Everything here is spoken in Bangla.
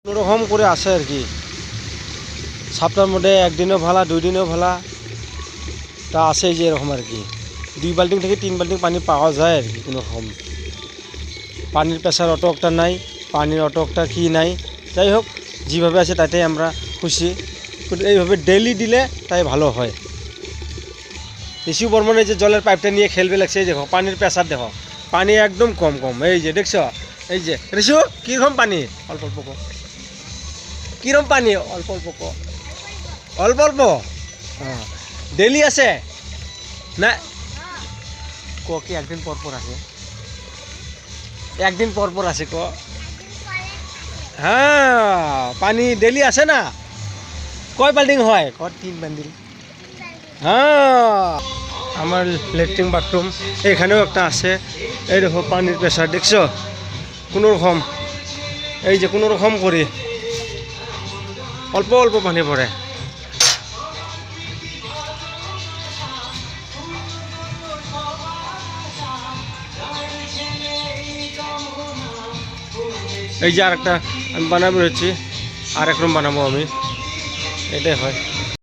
কোনোরকম করে আসে আর কি। সপ্তাহের মধ্যে একদিনও ভালা, 2 দিনও ভালা, তা আসে যে এরকম আর কি। 2 বাল্টিং থেকে 3 বাল্টিং পানি পাওয়া যায় আর কি। কোনোরকম পানির প্রেসার অত একটা নাই, পানির অত একটা কি নাই। যাই হোক, যেভাবে আছে তাতেই আমরা খুশি, কিন্তু এইভাবে ডেইলি দিলে তাই ভালো হয়। ঋষি বর্মনের যে জলের পাইপটা নিয়ে খেলবে লাগছে, এই দেখো পানির প্রেসার দেখো, পানি একদম কম কম। এই যে দেখছো, এই যে ঋষু কীরকম পানি, অল্প অল্প কো, কীরকম পানি, অল্প অল্প কো, অল্প অল্প। হ্যাঁ, ডেইলি আছে না ক, কি একদিন পর পর আসে, একদিন পর পর আসে ক। হ্যাঁ, পানি ডেইলি আসে না। কয় বাল্টিং হয় ক? 3 বাল্টিং। হ্যাঁ, আমার লেট্রিন বাথরুম এখানেও একটা আছে। এই দেখো পানির প্রেসার দেখছো, কোনো রকম, এই যে কোনো রকম করে অল্প অল্প পানি পড়ে। এই যে আরেকটা আমি বানাবো হচ্ছি, আরেক রুম বানাবো আমি, এটাই হয়।